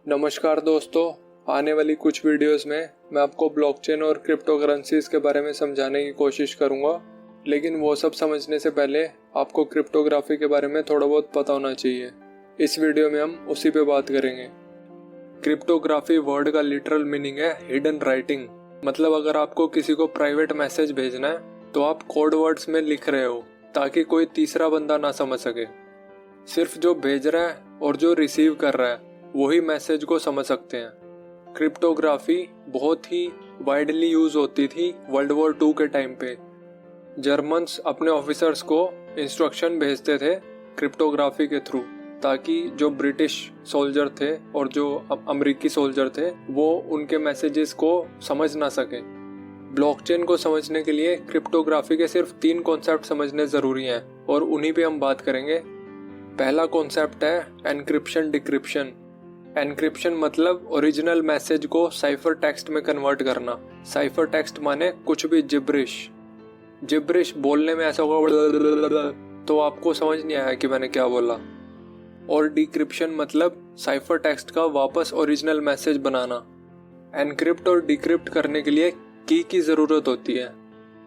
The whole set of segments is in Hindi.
नमस्कार दोस्तों, आने वाली कुछ वीडियोस में मैं आपको ब्लॉकचेन और क्रिप्टो करेंसीज के बारे में समझाने की कोशिश करूंगा, लेकिन वो सब समझने से पहले आपको क्रिप्टोग्राफी के बारे में थोड़ा बहुत पता होना चाहिए। इस वीडियो में हम उसी पे बात करेंगे। क्रिप्टोग्राफी वर्ड का लिटरल मीनिंग है हिडन राइटिंग। मतलब अगर आपको किसी को प्राइवेट मैसेज भेजना है तो आप कोड वर्ड्स में लिख रहे हो ताकि कोई तीसरा बंदा ना समझ सके। सिर्फ जो भेज रहा है और जो रिसीव कर रहा है वही मैसेज को समझ सकते हैं। क्रिप्टोग्राफी बहुत ही वाइडली यूज होती थी वर्ल्ड वॉर 2 के टाइम पे। जर्मन्स अपने ऑफिसर्स को इंस्ट्रक्शन भेजते थे क्रिप्टोग्राफी के थ्रू, ताकि जो ब्रिटिश सोल्जर थे और जो अमेरिकी सोल्जर थे वो उनके मैसेजेस को समझ ना सके। ब्लॉकचेन को समझने के लिए क्रिप्टोग्राफी के सिर्फ 3 कॉन्सेप्ट समझने जरूरी हैं और उन्हीं पे हम बात करेंगे। पहला कॉन्सेप्ट है एनक्रिप्शन डिक्रिप्शन। एनक्रिप्शन मतलब ओरिजिनल मैसेज को साइफर टेक्स्ट में कन्वर्ट करना। साइफर टेक्स्ट माने कुछ भी जिब्रिश बोलने में ऐसा होगा तो आपको समझ नहीं आया कि मैंने क्या बोला। और डिक्रिप्शन मतलब साइफर टेक्स्ट का वापस ओरिजिनल मैसेज बनाना। एनक्रिप्ट और डिक्रिप्ट करने के लिए की जरूरत होती है।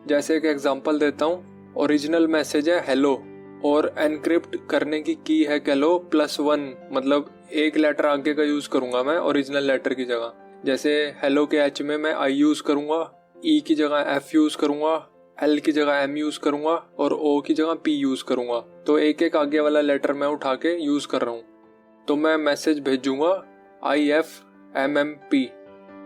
जैसे एक एग्जांपल देता हूँ, ओरिजिनल मैसेज है हेलो और एनक्रिप्ट करने की की है कह लो +1, मतलब एक लेटर आगे का यूज करूंगा मैं ओरिजिनल लेटर की जगह। जैसे हेलो के एच में मैं आई यूज करूंगा, ई की जगह एफ यूज करूंगा, एल की जगह एम यूज करूंगा और ओ की जगह पी यूज करूंगा। तो एक एक आगे वाला लेटर मैं उठा के यूज कर रहा हूँ। तो मैं मैसेज भेजूंगा IFMMP।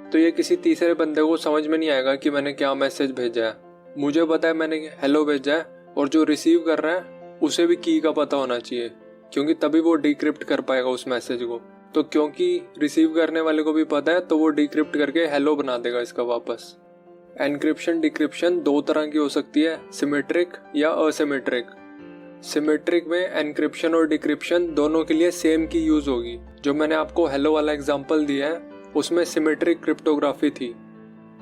तो ये किसी तीसरे बंदे को समझ में नहीं आएगा कि मैंने क्या मैसेज भेजा है। मुझे पता है मैंने हेलो भेजा है और जो रिसीव कर रहा है उसे भी की का पता होना चाहिए, क्योंकि तभी वो डिक्रिप्ट कर पाएगा उस मैसेज को। तो क्योंकि रिसीव करने वाले को भी पता है तो वो डिक्रिप्ट करके हेलो बना देगा इसका वापस। एनक्रिप्शन डिक्रिप्शन 2 तरह की हो सकती है, सिमेट्रिक या असिमेट्रिक। सिमेट्रिक में एनक्रिप्शन और डिक्रिप्शन दोनों के लिए सेम की यूज होगी। जो मैंने आपको हेलो वाला एग्जांपल दिया है उसमें सिमेट्रिक क्रिप्टोग्राफी थी।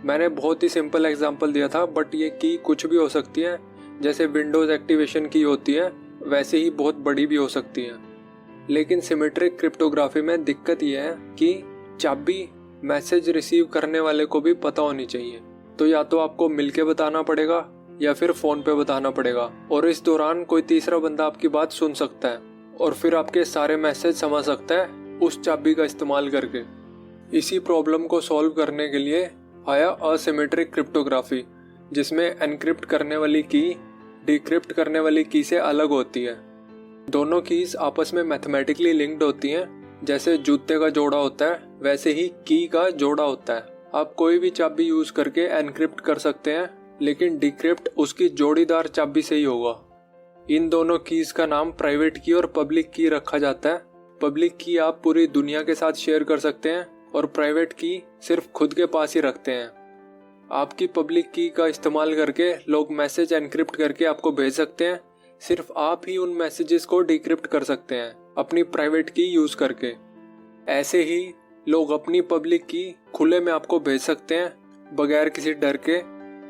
मैंने बहुत ही सिंपल एग्जांपल दिया था, बट ये की कुछ भी हो सकती है। जैसे विंडोज एक्टिवेशन की होती है वैसे ही बहुत बड़ी भी हो सकती है। लेकिन सिमेट्रिक क्रिप्टोग्राफी में दिक्कत यह है कि चाबी मैसेज रिसीव करने वाले को भी पता होनी चाहिए। तो या तो आपको मिलके बताना पड़ेगा या फिर फोन पे बताना पड़ेगा, और इस दौरान कोई तीसरा बंदा आपकी बात सुन सकता है और फिर आपके सारे मैसेज समझ सकता है उस चाबी का इस्तेमाल करके। इसी प्रॉब्लम को सॉल्व करने के लिए आया असिमेट्रिक क्रिप्टोग्राफी, जिसमें एनक्रिप्ट करने वाली की डिक्रिप्ट करने वाली की से अलग होती है। दोनों कीज आपस में मैथमेटिकली लिंक्ड होती हैं। जैसे जूते का जोड़ा होता है वैसे ही की का जोड़ा होता है। आप कोई भी चाबी यूज करके एनक्रिप्ट कर सकते हैं, लेकिन डिक्रिप्ट उसकी जोड़ीदार चाबी से ही होगा। इन दोनों कीज का नाम प्राइवेट की और पब्लिक की रखा जाता है। पब्लिक की आप पूरी दुनिया के साथ शेयर कर सकते हैं और प्राइवेट की सिर्फ खुद के पास ही रखते हैं। आपकी पब्लिक की का इस्तेमाल करके लोग मैसेज एनक्रिप्ट करके आपको भेज सकते हैं। सिर्फ आप ही उन मैसेजेस को डिक्रिप्ट कर सकते हैं अपनी प्राइवेट की यूज करके। ऐसे ही लोग अपनी पब्लिक की खुले में आपको भेज सकते हैं बगैर किसी डर के,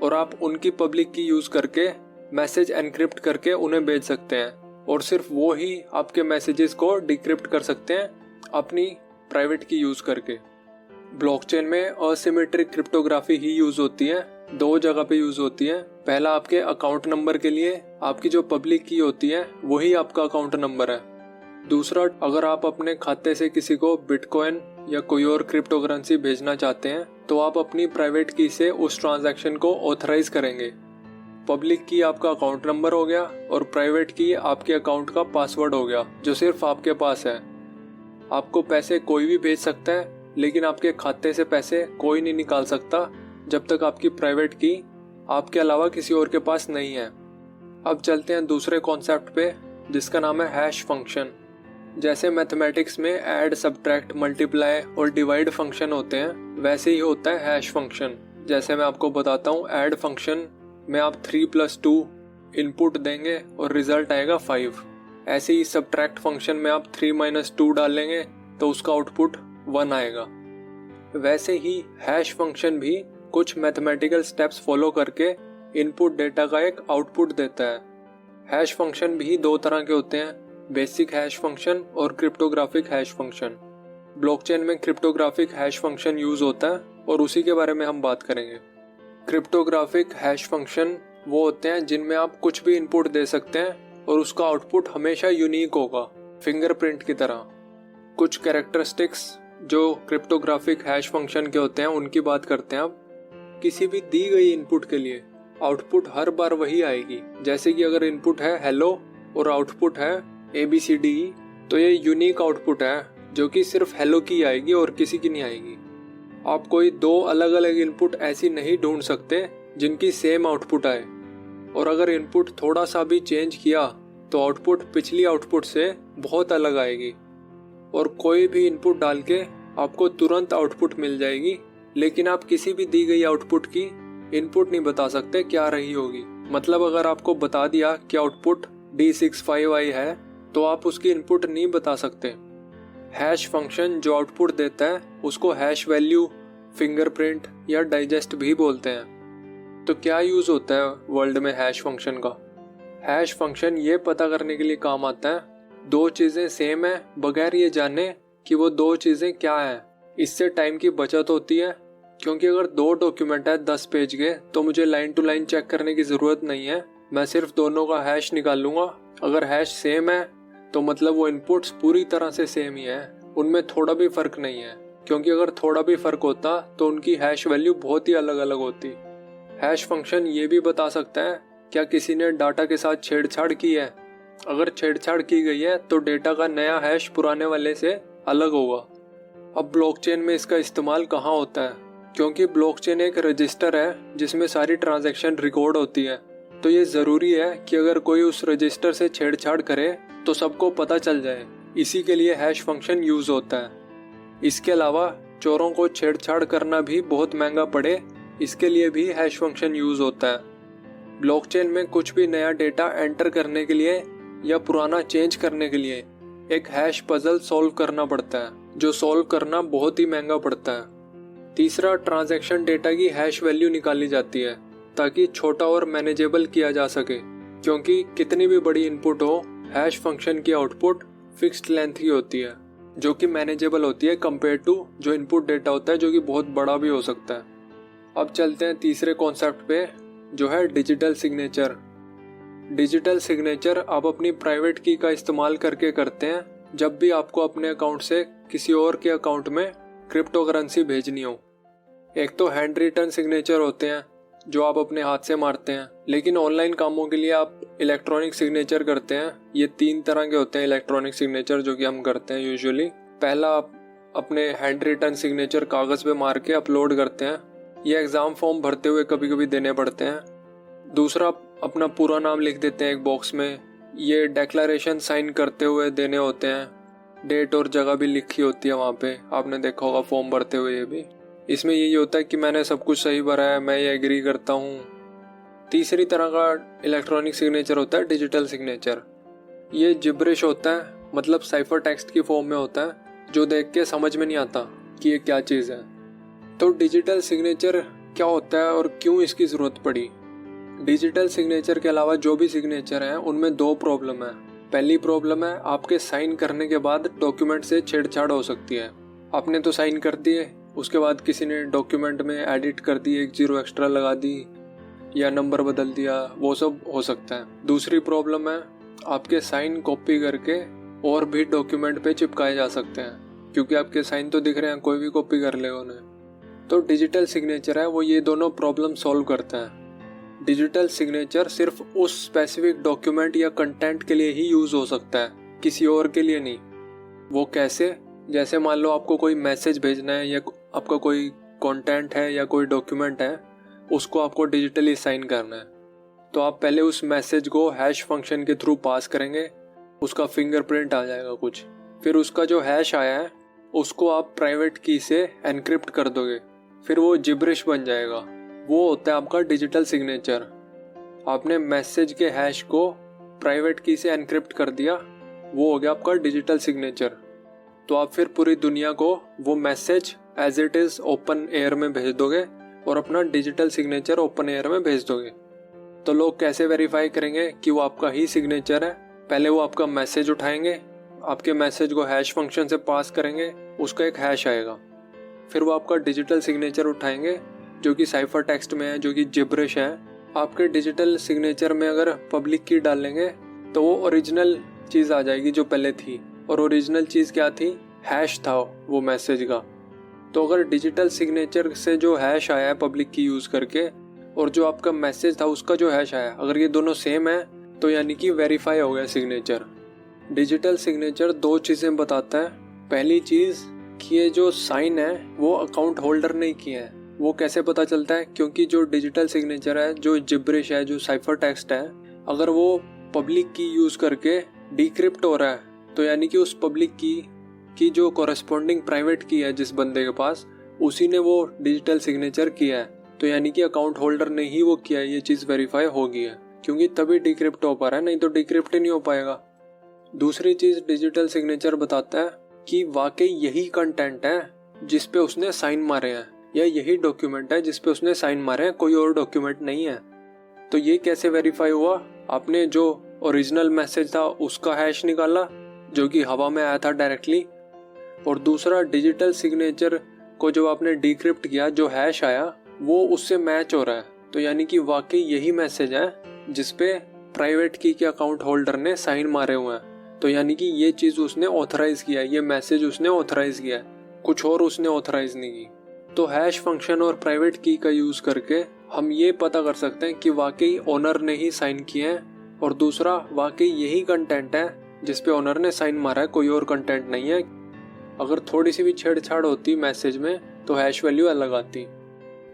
और आप उनकी पब्लिक की यूज करके मैसेज एनक्रिप्ट करके उन्हें भेज सकते हैं, और सिर्फ वो ही आपके मैसेजेस को डिक्रिप्ट कर सकते हैं अपनी प्राइवेट की यूज करके। ब्लॉकचेन में असिमेट्रिक क्रिप्टोग्राफी ही यूज होती है, 2 जगह पे यूज होती है। पहला आपके अकाउंट नंबर के लिए आपकी जो पब्लिक की होती है वही आपका अकाउंट नंबर है। दूसरा, अगर आप अपने खाते से किसी को बिटकॉइन या कोई और क्रिप्टो करेंसी भेजना चाहते हैं तो आप अपनी प्राइवेट की से उस ट्रांजैक्शन को ऑथराइज करेंगे। पब्लिक की आपका अकाउंट नंबर हो गया और प्राइवेट की आपके अकाउंट का पासवर्ड हो गया जो सिर्फ आपके पास है। आपको पैसे कोई भी भेज सकता है, लेकिन आपके खाते से पैसे कोई नहीं निकाल सकता जब तक आपकी प्राइवेट की आपके अलावा किसी और के पास नहीं है। अब चलते हैं दूसरे कॉन्सेप्ट पे, जिसका नाम है हैश फंक्शन। जैसे मैथमेटिक्स में ऐड, सब्ट्रैक्ट, मल्टीप्लाई और डिवाइड फंक्शन होते हैं, वैसे ही होता है हैश फंक्शन। जैसे मैं आपको बताता हूँ, ऐड फंक्शन में आप 3 + 2 इनपुट देंगे और रिजल्ट आएगा 5। ऐसे ही सब्ट्रैक्ट फंक्शन में आप 3 - 2 डालेंगे तो उसका आउटपुट 1 आएगा। वैसे ही हैश फंक्शन भी कुछ मैथमेटिकल स्टेप्स फॉलो करके इनपुट डेटा का एक आउटपुट देता है। हैश फंक्शन भी 2 तरह के होते हैं, बेसिक हैश फंक्शन और क्रिप्टोग्राफिक हैश फंक्शन। ब्लॉकचेन में क्रिप्टोग्राफिक हैश फंक्शन यूज होता है और उसी के बारे में हम बात करेंगे। क्रिप्टोग्राफिक हैश फंक्शन वो होते हैं जिनमें आप कुछ भी इनपुट दे सकते हैं और उसका आउटपुट हमेशा यूनिक होगा, फिंगरप्रिंट की तरह। कुछ कैरेक्टरिस्टिक्स जो क्रिप्टोग्राफिक हैश फंक्शन के होते हैं उनकी बात करते हैं अब। किसी भी दी गई इनपुट के लिए आउटपुट हर बार वही आएगी। जैसे कि अगर इनपुट है हेलो और आउटपुट है ABCDE, तो ये यूनिक आउटपुट है जो कि सिर्फ हेलो की आएगी और किसी की नहीं आएगी। आप कोई दो अलग अलग इनपुट ऐसी नहीं ढूंढ सकते जिनकी सेम आउटपुट आए, और अगर इनपुट थोड़ा सा भी चेंज किया तो आउटपुट पिछली आउटपुट से बहुत अलग आएगी। और कोई भी इनपुट डाल के आपको तुरंत आउटपुट मिल जाएगी, लेकिन आप किसी भी दी गई आउटपुट की इनपुट नहीं बता सकते क्या रही होगी। मतलब अगर आपको बता दिया कि आउटपुट D65I है तो आप उसकी इनपुट नहीं बता सकते। हैश फंक्शन जो आउटपुट देता है उसको हैश वैल्यू, फिंगरप्रिंट या डाइजेस्ट भी बोलते हैं। तो क्या यूज होता है वर्ल्ड में हैश फंक्शन का? हैश फंक्शन ये पता करने के लिए काम आता है दो चीजें सेम है बगैर ये जाने कि वो दो चीजें क्या है। इससे टाइम की बचत होती है, क्योंकि अगर दो डॉक्यूमेंट है 10 पेज के तो मुझे लाइन टू लाइन चेक करने की जरूरत नहीं है। मैं सिर्फ दोनों का हैश निकाल लूंगा। अगर हैश सेम है तो मतलब वो इनपुट्स पूरी तरह से सेम ही है, उनमें थोड़ा भी फर्क नहीं है। क्योंकि अगर थोड़ा भी फर्क होता तो उनकी हैश वैल्यू बहुत ही अलग अलग होती। हैश फंक्शन ये भी बता सकता है क्या किसी ने डाटा के साथ छेड़छाड़ की है। अगर छेड़छाड़ की गई है तो डेटा का नया हैश पुराने वाले से अलग होगा। अब ब्लॉकचेन में इसका इस्तेमाल कहाँ होता है? क्योंकि ब्लॉकचेन एक रजिस्टर है जिसमें सारी ट्रांजैक्शन रिकॉर्ड होती है, तो ये ज़रूरी है कि अगर कोई उस रजिस्टर से छेड़छाड़ करे तो सबको पता चल जाए। इसी के लिए हैश फंक्शन यूज होता है। इसके अलावा चोरों को छेड़छाड़ करना भी बहुत महंगा पड़े, इसके लिए भी हैश फंक्शन यूज होता है। ब्लॉकचेन में कुछ भी नया डेटा एंटर करने के लिए या पुराना चेंज करने के लिए एक हैश पजल सॉल्व करना पड़ता है, जो सॉल्व करना बहुत ही महंगा पड़ता है। तीसरा, ट्रांजैक्शन डेटा की हैश वैल्यू निकाली जाती है ताकि छोटा और मैनेजेबल किया जा सके। क्योंकि कितनी भी बड़ी इनपुट हो, हैश फंक्शन की आउटपुट फिक्स्ड लेंथ की होती है जो कि मैनेजेबल होती है कंपेयर टू जो इनपुट डेटा होता है जो कि बहुत बड़ा भी हो सकता है। अब चलते हैं तीसरे कॉन्सेप्ट पे, जो है डिजिटल सिग्नेचर। डिजिटल सिग्नेचर आप अपनी प्राइवेट की का इस्तेमाल करके करते हैं जब भी आपको अपने अकाउंट से किसी और के अकाउंट में क्रिप्टो करेंसी भेजनी हो। एक तो हैंड रिटन सिग्नेचर होते हैं जो आप अपने हाथ से मारते हैं, लेकिन ऑनलाइन कामों के लिए आप इलेक्ट्रॉनिक सिग्नेचर करते हैं। ये 3 तरह के होते हैं इलेक्ट्रॉनिक सिग्नेचर जो कि हम करते हैं यूजुअली। पहला, आप अपने हैंड रिटन सिग्नेचर कागज पे मार के अपलोड करते हैं। ये एग्जाम फॉर्म भरते हुए कभी कभी देने पड़ते हैं। दूसरा, अपना पूरा नाम लिख देते हैं एक बॉक्स में। ये डिक्लेरेशन साइन करते हुए देने होते हैं। डेट और जगह भी लिखी होती है वहाँ पे, आपने देखा होगा फॉर्म भरते हुए। ये भी इसमें यही होता है कि मैंने सब कुछ सही भरा है, मैं ये एग्री करता हूँ। तीसरी तरह का इलेक्ट्रॉनिक सिग्नेचर होता है डिजिटल सिग्नेचर। ये जिब्रिश होता है, मतलब साइफर टेक्स्ट की फॉर्म में होता है जो देख के समझ में नहीं आता कि ये क्या चीज़ है। तो डिजिटल सिग्नेचर क्या होता है और क्यों इसकी ज़रूरत पड़ी? डिजिटल सिग्नेचर के अलावा जो भी सिग्नेचर हैं उनमें 2 प्रॉब्लम है। पहली प्रॉब्लम है, आपके साइन करने के बाद डॉक्यूमेंट से छेड़छाड़ हो सकती है। आपने तो साइन कर दिए, उसके बाद किसी ने डॉक्यूमेंट में एडिट कर दी, 1 0 एक्स्ट्रा लगा दी या नंबर बदल दिया, वो सब हो सकता है। दूसरी प्रॉब्लम है, आपके साइन कॉपी करके और भी डॉक्यूमेंट पे चिपकाए जा सकते हैं, क्योंकि आपके साइन तो दिख रहे हैं, कोई भी कॉपी कर ले उन्हें। तो डिजिटल सिग्नेचर है वो ये दोनों प्रॉब्लम सॉल्व करता है। डिजिटल सिग्नेचर सिर्फ उस स्पेसिफिक डॉक्यूमेंट या कंटेंट के लिए ही यूज हो सकता है, किसी और के लिए नहीं। वो कैसे? जैसे मान लो आपको कोई मैसेज भेजना है या आपका कोई कंटेंट है या कोई डॉक्यूमेंट है, उसको आपको डिजिटली साइन करना है। तो आप पहले उस मैसेज को हैश फंक्शन के थ्रू पास करेंगे, उसका फिंगरप्रिंट आ जाएगा कुछ। फिर उसका जो हैश आया है उसको आप प्राइवेट की से एनक्रिप्ट कर दोगे, फिर वो जिब्रिश बन जाएगा। वो होता है आपका डिजिटल सिग्नेचर। आपने मैसेज के हैश को प्राइवेट की से एनक्रिप्ट कर दिया, वो हो गया आपका डिजिटल सिग्नेचर। तो आप फिर पूरी दुनिया को वो message as it is open air में भेज दोगे और अपना डिजिटल सिग्नेचर ओपन एयर में भेज दोगे। तो लोग कैसे वेरीफाई करेंगे कि वो आपका ही सिग्नेचर है? पहले वो आपका मैसेज उठाएंगे, आपके मैसेज को हैश फंक्शन से पास करेंगे उसका एक हैश आएगा। फिर वो आपका डिजिटल सिग्नेचर उठाएंगे जो कि साइफर टेक्स्ट में है, जो कि जिब्रिश है। आपके डिजिटल सिग्नेचर में अगर पब्लिक की डालेंगे तो वो ओरिजिनल चीज़ आ जाएगी जो पहले थी, और ओरिजिनल चीज़ क्या थी? हैश था वो मैसेज का। तो अगर डिजिटल सिग्नेचर से जो हैश आया है पब्लिक की यूज़ करके और जो आपका मैसेज था उसका जो हैश आया, अगर ये दोनों सेम है तो यानी कि वेरीफाई हो गया सिग्नेचर। डिजिटल सिग्नेचर दो चीज़ें बताता है। पहली चीज़ कि ये जो साइन है वो अकाउंट होल्डर ने किए हैं। वो कैसे पता चलता है? क्योंकि जो डिजिटल सिग्नेचर है, जो जिब्रिश है, जो साइफर टेक्स्ट है, अगर वो पब्लिक की यूज़ करके डिक्रिप्ट हो रहा है तो यानी कि उस पब्लिक की जो कॉरेस्पॉन्डिंग प्राइवेट की है जिस बंदे के पास, उसी ने वो डिजिटल सिग्नेचर किया है। तो यानी कि अकाउंट होल्डर ने ही वो किया है। ये चीज़ वेरीफाई हो गई है क्योंकि तभी डिक्रिप्ट हो पा रहा है, नहीं तो डिक्रिप्ट ही नहीं हो पाएगा। दूसरी चीज़ डिजिटल सिग्नेचर बताता है कि वाकई यही कंटेंट है जिस पे उसने साइन मारे हैं, या यही डॉक्यूमेंट है जिस पे उसने साइन मारे हैं, कोई और डॉक्यूमेंट नहीं है। तो ये कैसे वेरीफाई हुआ? आपने जो ओरिजिनल मैसेज था उसका हैश निकाला जो कि हवा में आया था डायरेक्टली, और दूसरा डिजिटल सिग्नेचर को जो आपने डिक्रिप्ट किया, जो हैश आया वो उससे मैच हो रहा है। तो यानी कि वाकई यही मैसेज है जिसपे प्राइवेट की के अकाउंट होल्डर ने साइन मारे हुए हैं। तो यानी कि ये चीज़ उसने ऑथराइज किया है, ये मैसेज उसने ऑथराइज किया है, कुछ और उसने ऑथराइज नहीं की। तो हैश फंक्शन और प्राइवेट की का यूज़ करके हम ये पता कर सकते हैं कि वाकई ओनर ने ही साइन किए हैं, और दूसरा वाकई यही कंटेंट है जिसपे ओनर ने साइन मारा है, कोई और कंटेंट नहीं है। अगर थोड़ी सी भी छेड़छाड़ होती मैसेज में तो हैश वैल्यू अलग आती।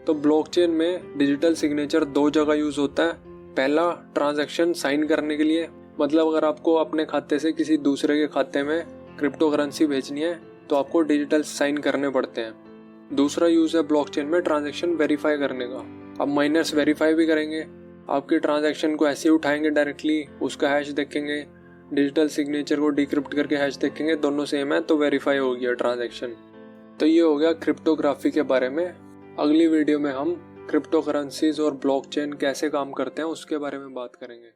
तो ब्लॉकचेन में डिजिटल सिग्नेचर दो जगह यूज़ होता है। पहला, ट्रांजैक्शन साइन करने के लिए, मतलब अगर आपको अपने खाते से किसी दूसरे के खाते में क्रिप्टो करेंसी भेजनी है तो आपको डिजिटल साइन करने पड़ते हैं। दूसरा यूज़ है ब्लॉकचेन में ट्रांजैक्शन वेरीफाई करने का। अब माइनर्स वेरीफाई भी करेंगे, आपकी ट्रांजैक्शन को ऐसे ही उठाएंगे डायरेक्टली, उसका हैश देखेंगे, डिजिटल सिग्नेचर को डिक्रिप्ट करके हैश देखेंगे, दोनों सेम है तो वेरीफाई हो गया ट्रांजैक्शन। तो ये हो गया क्रिप्टोग्राफी के बारे में। अगली वीडियो में हम क्रिप्टो करेंसीज और ब्लॉकचेन कैसे काम करते हैं उसके बारे में बात करेंगे।